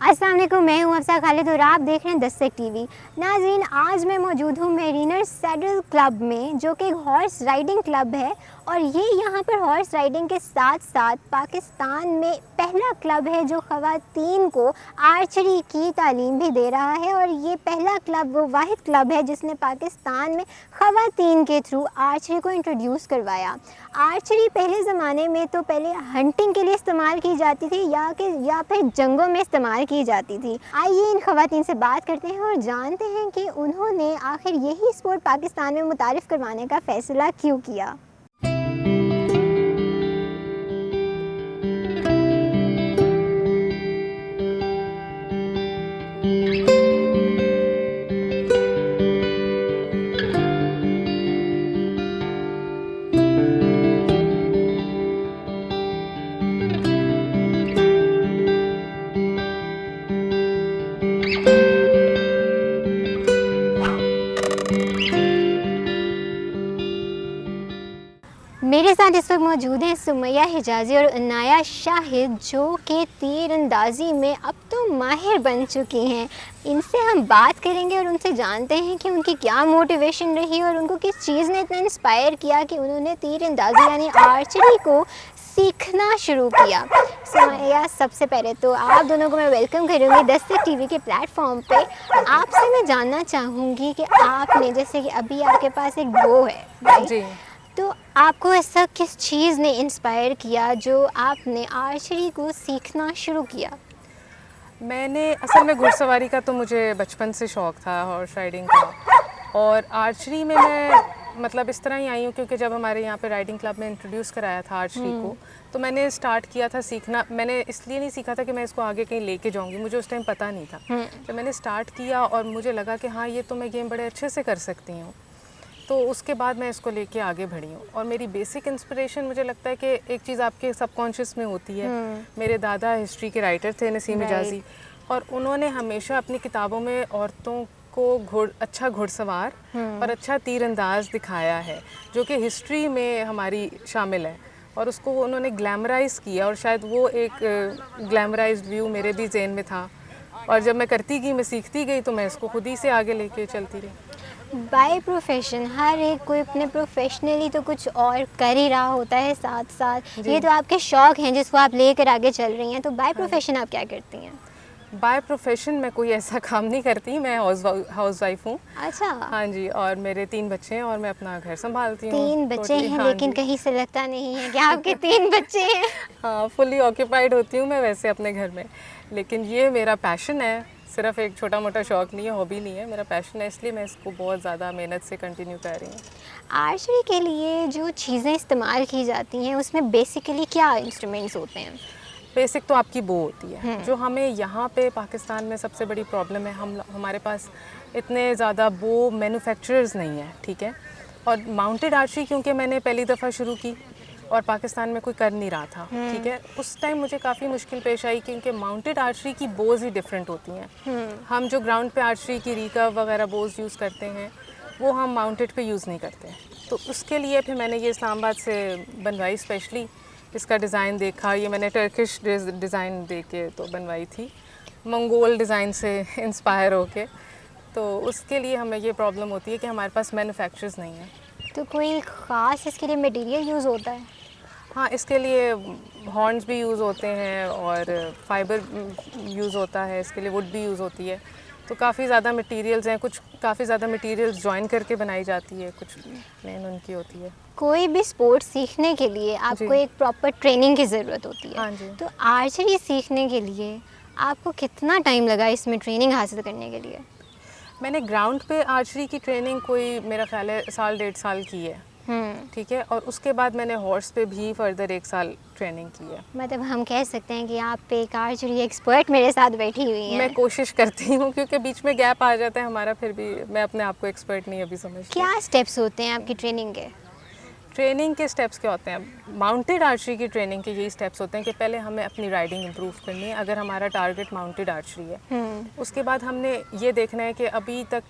अस्सलाम वालेकुम, मैं हूँ अफसा खालिद और आप देख रहे हैं दस्तक टीवी। नाज़रीन, आज मैं मौजूद हूँ मेरीनर सैडल क्लब में, जो कि एक हॉर्स राइडिंग क्लब है और ये यहाँ पर हॉर्स राइडिंग के साथ साथ पाकिस्तान में पहला क्लब है जो ख़वातीन को आर्चरी की तालीम भी दे रहा है। और ये पहला क्लब वो वाहिद क्लब है जिसने पाकिस्तान में ख़वातीन के थ्रू आर्चरी को इंट्रोड्यूस करवाया। आर्चरी पहले ज़माने में तो पहले हंटिंग के लिए इस्तेमाल की जाती थी या फिर जंगों में इस्तेमाल की जाती थी। आइए इन ख़वातीन से बात करते हैं और जानते हैं कि उन्होंने आखिर यही स्पोर्ट पाकिस्तान में मुतारिफ़ करवाने का फ़ैसला क्यों किया। मेरे साथ इस वक्त मौजूद हैं सुमैया हिजाजी और अनाया शाहिद, जो कि तीर अंदाज़ी में अब तो माहिर बन चुकी हैं। इनसे हम बात करेंगे और उनसे जानते हैं कि उनकी क्या मोटिवेशन रही और उनको किस चीज़ ने इतना इंस्पायर किया कि उन्होंने तीर अंदाज़ी यानी आर्चरी को सीखना शुरू किया। सुमैया, सबसे पहले तो आप दोनों को मैं वेलकम करूँगी दस्तक टीवी के प्लेटफॉर्म पे। आपसे मैं जानना चाहूँगी कि आपने, जैसे कि अभी आपके पास एक बो है, राइट? जी। तो आपको ऐसा किस चीज़ ने इंस्पायर किया जो आपने आर्चरी को सीखना शुरू किया? मैंने असल में घुड़सवारी का तो मुझे बचपन से शौक़ था, हॉर्स राइडिंग का। और आर्चरी में मैं मतलब इस तरह ही आई हूँ क्योंकि जब हमारे यहाँ पे राइडिंग क्लब में इंट्रोड्यूस कराया था आर्चरी को, तो मैंने स्टार्ट किया था सीखना। मैंने इसलिए नहीं सीखा था कि मैं इसको आगे कहीं लेके जाऊँगी, मुझे उस टाइम पता नहीं था। जब मैंने स्टार्ट किया और मुझे लगा कि हाँ, ये तो मैं गेम बड़े अच्छे से कर सकती हूँ, तो उसके बाद मैं इसको लेके आगे बढ़ी हूँ। और मेरी बेसिक इंस्पिरेशन, मुझे लगता है कि एक चीज़ आपके सबकॉन्शियस में होती है। मेरे दादा हिस्ट्री के राइटर थे, नसीम हिजाजी, और उन्होंने हमेशा अपनी किताबों में औरतों को अच्छा घुड़सवार और अच्छा तीरंदाज दिखाया है, जो कि हिस्ट्री में हमारी शामिल है। और उसको उन्होंने ग्लैमराइज़ किया और शायद वो एक ग्लैमराइज्ड व्यू मेरे भी ज़हन में था। और जब मैं करती गई, मैं सीखती गई, तो मैं इसको खुद ही से आगे लेके चलती रही। बाय प्रोफेशन हर एक कोई अपने प्रोफेशनली तो कुछ और कर ही रहा होता है साथ साथ। ये तो आपके शौक़ हैं जिसको आप लेकर आगे चल रही हैं। तो बाय प्रोफेशन आप क्या करती हैं? बाय प्रोफेशन मैं कोई ऐसा काम नहीं करती, मैं हाउस वाइफ हूँ। अच्छा। हाँ जी, और मेरे 3 बच्चे हैं और मैं अपना घर संभालती हूँ। 3 बच्चे हैं? हाँ, लेकिन कहीं से लगता नहीं है कि आपके 3 बच्चे हैं। हाँ, फुली ऑक्यूपाइड होती हूँ मैं वैसे अपने घर में, लेकिन ये मेरा पैशन है, सिर्फ एक छोटा मोटा शौक़ नहीं है, हॉबी नहीं है, मेरा पैशन है, इसलिए मैं इसको बहुत ज़्यादा मेहनत से कंटिन्यू कर रही हूँ। आर्चरी के लिए जो चीज़ें इस्तेमाल की जाती हैं उसमें बेसिकली क्या इंस्ट्रूमेंट्स होते हैं? बेसिक तो आपकी बो होती है, जो हमें यहाँ पे पाकिस्तान में सबसे बड़ी प्रॉब्लम है। हमारे पास इतने ज़्यादा बो मैन्युफैक्चरर्स नहीं है, ठीक है। और माउंटेड आर्चरी क्योंकि मैंने पहली दफ़ा शुरू की और पाकिस्तान में कोई कर नहीं रहा था, ठीक है, उस टाइम मुझे काफ़ी मुश्किल पेश आई क्योंकि माउंटेड आर्चरी की बोज़ ही डिफरेंट होती हैं। हम जो ग्राउंड पे आर्चरी की रिकर्व वगैरह बोज़ यूज़ करते हैं, वो हम माउंटेड पे यूज़ नहीं करते। तो उसके लिए फिर मैंने ये इस्लामाबाद से बनवाई स्पेशली। इसका डिज़ाइन देखा, ये मैंने टर्किश डिज़ाइन देख के तो बनवाई थी, मंगोल डिज़ाइन से इंस्पायर होके। तो उसके लिए हमें ये प्रॉब्लम होती है कि हमारे पास मैन्युफैक्चरर्स नहीं है। तो कोई ख़ास इसके लिए मटेरियल यूज़ होता है? हाँ, इसके लिए हॉर्न्स भी यूज़ होते हैं और फाइबर यूज़ होता है, इसके लिए वुड भी यूज़ होती है। तो काफ़ी ज़्यादा मटेरियल्स हैं, कुछ काफ़ी ज़्यादा मटेरियल्स जॉइन करके बनाई जाती है, कुछ प्लेन उनकी होती है। कोई भी स्पोर्ट सीखने के लिए आपको एक प्रॉपर ट्रेनिंग की ज़रूरत होती है। हाँ जी। तो आर्चरी सीखने के लिए आपको कितना टाइम लगा इसमें ट्रेनिंग हासिल करने के लिए? मैंने ग्राउंड पे आर्चरी की ट्रेनिंग कोई मेरा ख्याल है 1.5 साल की है, ठीक है। और उसके बाद मैंने हॉर्स पे भी फर्दर 1 साल ट्रेनिंग की है। मतलब हम कह सकते हैं कि आप एक आर्चरी एक्सपर्ट मेरे साथ बैठी हुई हैं। मैं कोशिश करती हूँ क्योंकि बीच में गैप आ जाता है हमारा, फिर भी मैं अपने आप को एक्सपर्ट नहीं अभी समझती। क्या स्टेप्स होते हैं आपकी ट्रेनिंग के? ट्रेनिंग के स्टेप्स क्या होते हैं? माउंटेड आर्चरी की ट्रेनिंग के यही स्टेप्स होते हैं कि पहले हमें अपनी राइडिंग इम्प्रूव करनी है, अगर हमारा टारगेट माउंटेड आर्चरी है। उसके बाद हमने ये देखना है कि अभी तक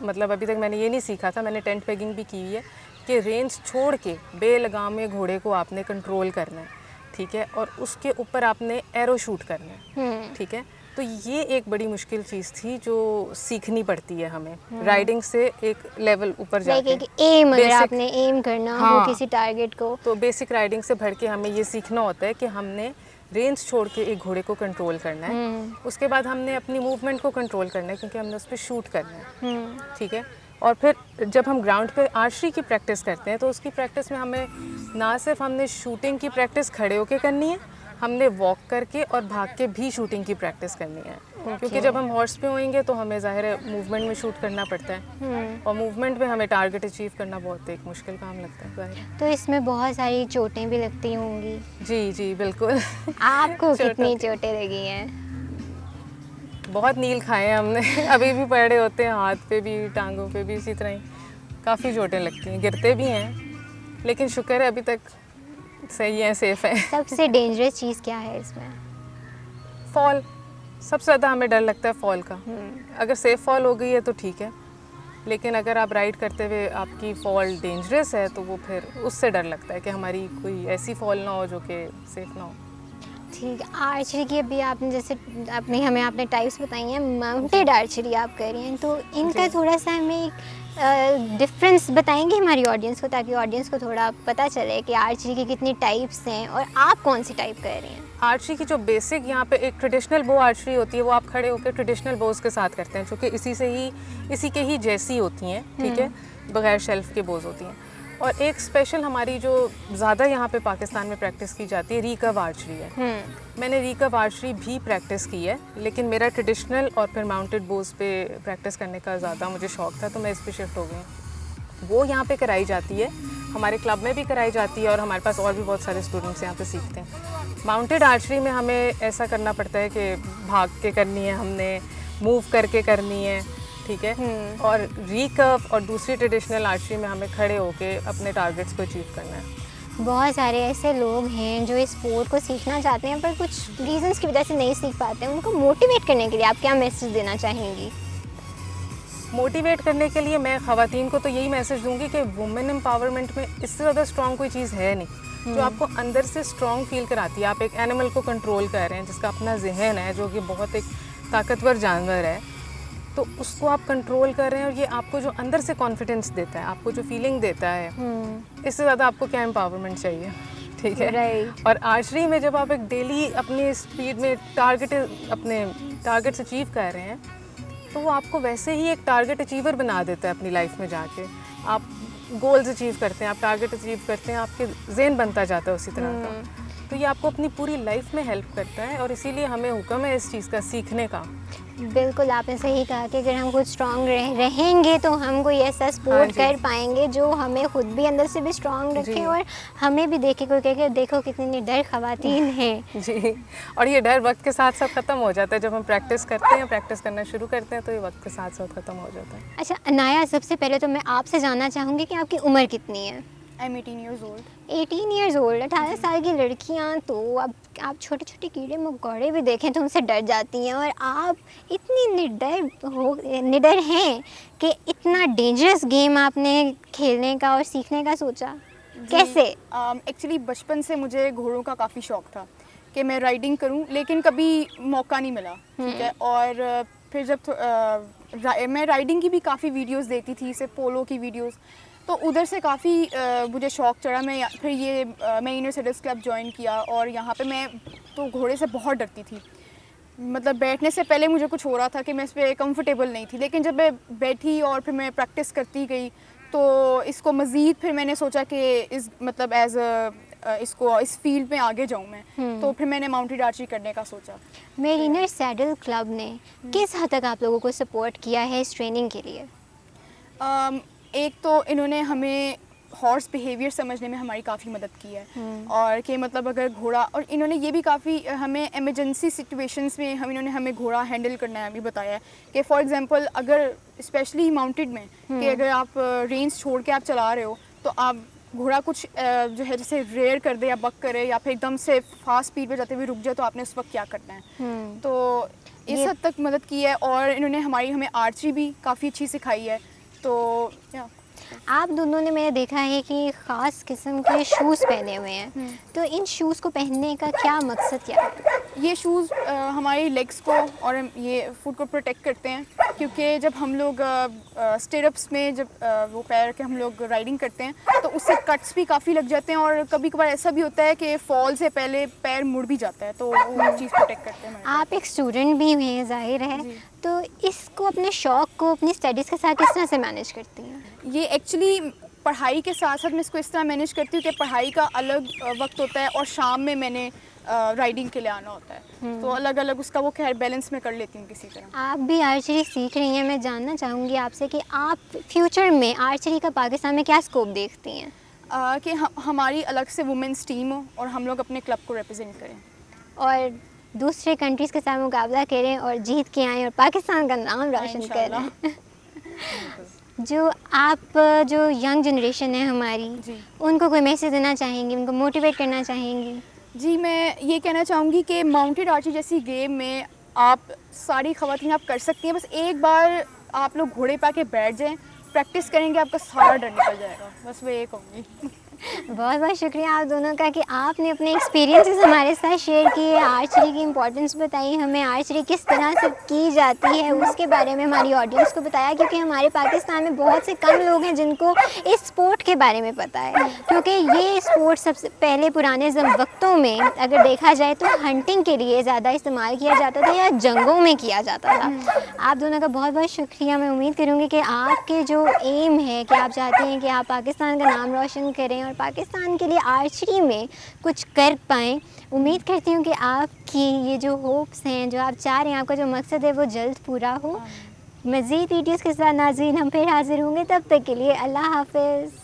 मैंने ये नहीं सीखा था, मैंने टेंट पेगिंग भी की हुई है, कि रेंज छोड़ के बेलगाम में घोड़े को आपने कंट्रोल करना है, ठीक है। और उसके ऊपर आपने एरो शूट करना है, ठीक है। तो ये एक बड़ी मुश्किल चीज़ थी जो सीखनी पड़ती है हमें राइडिंग से एक लेवल ऊपर लाइक जाके। एक एम, अगर Basic- आपने एम करना हो हाँ। किसी टारगेट को। तो बेसिक राइडिंग से बढ़ के हमें ये सीखना होता है कि हमने रेंज छोड़ के एक घोड़े को कंट्रोल करना है। उसके बाद हमने अपनी मूवमेंट को कंट्रोल करना है क्योंकि हमने उस पर शूट करना है, ठीक है। और फिर जब हम ग्राउंड पे आर्चरी की प्रैक्टिस करते हैं तो उसकी प्रैक्टिस में हमें ना सिर्फ हमने शूटिंग की प्रैक्टिस खड़े होके करनी है, हमने वॉक करके और भाग के भी शूटिंग की प्रैक्टिस करनी है। क्योंकि जब हम हॉर्स पे होएंगे तो हमें ज़ाहिर है मूवमेंट में शूट करना पड़ता है, और मूवमेंट में हमें टारगेट अचीव करना बहुत एक मुश्किल काम लगता है ज़ाहिर है। तो इसमें बहुत सारी चोटें भी लगती होंगी। जी जी बिल्कुल। आपको चोट कितनी होती है। चोटें लगी हैं? बहुत नील खाए हैं हमने। अभी भी पड़े होते हैं, हाथ पे भी टांगों पे भी इसी तरह ही काफ़ी चोटें लगती हैं, गिरते भी हैं, लेकिन शुक्र है अभी तक सही है, सेफ है। सबसे डेंजरस चीज़ क्या है इसमें? फॉल, सबसे ज़्यादा हमें डर लगता है फॉल का। अगर सेफ फॉल हो गई है तो ठीक है, लेकिन अगर आप राइड करते हुए आपकी फॉल डेंजरस है तो वो फिर उससे डर लगता है कि हमारी कोई ऐसी फॉल ना हो जो कि सेफ ना हो। ठीक है। आर्चरी की अभी आपने जैसे आपने टाइप्स बताई हैं, माउंटेड आर्चरी आप कर रही हैं, तो इनका जी। थोड़ा सा हमें एक डिफरेंस बताएंगे हमारी ऑडियंस को, ताकि ऑडियंस को थोड़ा पता चले कि आर्चरी की कितनी टाइप्स हैं और आप कौन सी टाइप कर रही हैं? आर्चरी की जो बेसिक यहाँ पे एक ट्रेडिशनल बो आर्चरी होती है, वो आप खड़े होकर ट्रेडिशनल बोज के साथ करते हैं, जो कि इसी के ही जैसी होती हैं, ठीक है, बगैर शेल्फ के बोज होती हैं। और एक स्पेशल हमारी जो ज़्यादा यहाँ पे पाकिस्तान में प्रैक्टिस की जाती है, रिकर्व आर्चरी है। मैंने रिकर्व आर्चरी भी प्रैक्टिस की है, लेकिन मेरा ट्रेडिशनल और फिर माउंटेड बोज पे प्रैक्टिस करने का ज़्यादा मुझे शौक था, तो मैं इस पे शिफ्ट हो गई। वो यहाँ पे कराई जाती है, हमारे क्लब में भी कराई जाती है, और हमारे पास और भी बहुत सारे स्टूडेंट्स यहाँ पे सीखते हैं। माउंटेड आर्चरी में हमें ऐसा करना पड़ता है कि भाग के करनी है, हमने मूव करके करनी है, ठीक है। और रिकर्व और दूसरी ट्रेडिशनल आर्चरी में हमें खड़े होके अपने टारगेट्स को अचीव करना है। बहुत सारे ऐसे लोग हैं जो इस स्पोर्ट को सीखना चाहते हैं पर कुछ रीजंस की वजह से नहीं सीख पाते हैं, उनको मोटिवेट करने के लिए आप क्या मैसेज देना चाहेंगी? मोटिवेट करने के लिए मैं ख़वातीन को तो यही मैसेज दूंगी कि वुमेन एम्पावरमेंट में इससे ज़्यादा स्ट्रॉन्ग कोई चीज़ है नहीं, जो आपको अंदर से स्ट्रॉन्ग फील कराती है। आप एक एनिमल को कंट्रोल कर रहे हैं जिसका अपना जहन है, जो कि बहुत एक ताकतवर जानवर है, तो उसको आप कंट्रोल कर रहे हैं, और ये आपको जो अंदर से कॉन्फिडेंस देता है, आपको जो फीलिंग देता है, इससे ज़्यादा आपको क्या एम्पावरमेंट चाहिए, ठीक है। Right. और आर्चरी में जब आप एक डेली अपनी स्पीड में अपने टारगेट्स अचीव कर रहे हैं, तो वो आपको वैसे ही एक टारगेट अचीवर बना देता है। अपनी लाइफ में जाके आप गोल्स अचीव करते हैं, आप टारगेट अचीव करते हैं, आपके ज़हन बनता जाता है उसी तरह का। तो ये आपको अपनी पूरी लाइफ में हेल्प करता है, और इसीलिए हमें हुक्म है इस चीज़ का सीखने का। बिल्कुल, आपने सही कहा कि अगर हम कुछ स्ट्रॉन्ग रहेंगे तो हम कोई ऐसा स्पोर्ट जी। कर पाएंगे जो हमें खुद भी अंदर से भी स्ट्रॉन्ग रखे जी। और हमें भी देखे कोई कहे कि देखो कितनी निडर ख़वातीन हैं। जी, और ये डर वक्त के साथ साथ ख़त्म हो जाता है। जब हम प्रैक्टिस करते हैं, प्रैक्टिस करना शुरू करते हैं, तो ये वक्त के साथ साथ ख़त्म हो जाता है। अच्छा अनाया, सबसे पहले तो मैं आपसे जानना चाहूँगी कि आपकी उम्र कितनी है? I am 18 years old. 18 years old, 18 साल की लड़कियां, तो अब आप छोटे छोटे कीड़े मकोड़े भी देखें तो उनसे डर जाती हैं, और आप इतनी निडर हैं कि इतना डेंजरस गेम आपने खेलने का और सीखने का सोचा, कैसे? एक्चुअली बचपन से मुझे घोड़ों का काफ़ी शौक था कि मैं राइडिंग करूं, लेकिन कभी मौका नहीं मिला, ठीक है। और फिर जब मैं राइडिंग की भी काफ़ी वीडियोस देखती थी, जैसे पोलो की वीडियोस, तो उधर से काफ़ी मुझे शौक़ चढ़ा। मैं इनर सेडल्स क्लब ज्वाइन किया, और यहाँ पे मैं तो घोड़े से बहुत डरती थी। मतलब बैठने से पहले मुझे कुछ हो रहा था कि मैं इस पर कंफर्टेबल नहीं थी, लेकिन जब मैं बैठी और फिर मैं प्रैक्टिस करती गई, तो इसको मज़ीद फिर मैंने सोचा कि इस फील्ड में आगे जाऊँ मैं। तो फिर मैंने माउंटेड आर्चरी करने का सोचा। मेरिनर सैडल क्लब ने किस हद तक आप लोगों को सपोर्ट किया है इस ट्रेनिंग के लिए? एक तो इन्होंने हमें हॉर्स बिहेवियर समझने में हमारी काफ़ी मदद की है, और कि मतलब अगर घोड़ा, और इन्होंने ये भी काफ़ी हमें इमरजेंसी सिचुएशंस में इन्होंने हमें घोड़ा हैंडल करना है भी बताया है कि फॉर एग्जांपल अगर स्पेशली माउंटेड में कि अगर आप रेंज छोड़ के आप चला रहे हो, तो आप घोड़ा कुछ जो है जैसे रेयर कर दे या बक करे, या फिर एकदम से फास्ट स्पीड पे जाते हुए रुक जाए, तो आपने उस वक्त क्या करना है। तो इस हद तक मदद की है, और इन्होंने हमें आर्चरी भी काफ़ी अच्छी सिखाई है। तो आप दोनों ने, मैंने देखा है कि ख़ास किस्म के शूज़ पहने हुए हैं, तो इन शूज़ को पहनने का क्या मकसद क्या है? ये शूज़ हमारी लेग्स को और ये फुट को प्रोटेक्ट करते हैं, क्योंकि जब हम लोग स्टिरप्स में जब वो पैर के हम लोग राइडिंग करते हैं तो उससे कट्स भी काफ़ी लग जाते हैं, और कभी कभार ऐसा भी होता है कि फॉल से पहले पैर मुड़ भी जाता है, तो वो चीज़ प्रोटेक्ट करते हैं हमारे आप एक स्टूडेंट भी हैं ज़ाहिर है, तो इसको अपने शौक़ को अपनी स्टडीज़ के साथ किस तरह से मैनेज करती हैं? ये एक्चुअली पढ़ाई के साथ साथ मैं इसको इस तरह मैनेज करती हूँ कि पढ़ाई का अलग वक्त होता है और शाम में मैंने राइडिंग के लिए आना होता है, तो अलग अलग उसका वो खैर बैलेंस में कर लेती हूँ किसी तरह। आप भी आर्चरी सीख रही हैं, मैं जानना चाहूँगी आपसे कि आप फ्यूचर में आर्चरी का पाकिस्तान में क्या स्कोप देखती हैं? कि हमारी अलग से वुमेंस टीम हो और हम लोग अपने क्लब को रिप्रेजेंट करें और दूसरे कंट्रीज़ के साथ मुकाबला करें और जीत के आएँ और पाकिस्तान का नाम रोशन करें। जो यंग जनरेशन है हमारी, उनको कोई मैसेज देना चाहेंगी, उनको मोटिवेट करना चाहेंगी? जी, मैं ये कहना चाहूँगी कि माउंटेड आर्चरी जैसी गेम में आप सारी ख़वातीन आप कर सकती हैं, बस एक बार आप लोग घोड़े पे आके बैठ जाएं, प्रैक्टिस करेंगे आपका सारा डर निकल जाएगा, बस मैं ये कहूँगी। बहुत बहुत शुक्रिया आप दोनों का कि आपने अपने एक्सपीरियंसेस हमारे साथ शेयर किए, आर्चरी की इम्पोर्टेंस बताई, हमें आर्चरी किस तरह से की जाती है उसके बारे में हमारी ऑडियंस को बताया, क्योंकि हमारे पाकिस्तान में बहुत से कम लोग हैं जिनको इस स्पोर्ट के बारे में पता है, क्योंकि ये स्पोर्ट सबसे पहले पुराने वक्तों में अगर देखा जाए तो हंटिंग के लिए ज़्यादा इस्तेमाल किया जाता था या जंगों में किया जाता था। आप दोनों का बहुत बहुत शुक्रिया। मैं उम्मीद करूँगी कि आपके जो एम है कि आप चाहते हैं कि आप पाकिस्तान का नाम रोशन करें और पाकिस्तान के लिए आर्चरी में कुछ कर पाएँ। उम्मीद करती हूँ कि आपकी ये जो होप्स हैं, जो आप चाह रहे हैं, आपका जो मकसद है वो जल्द पूरा हो। मज़ीद वीडियोज़ के साथ नाज़रीन हम फिर हाज़िर होंगे, तब तक के लिए अल्लाह हाफ़िज़।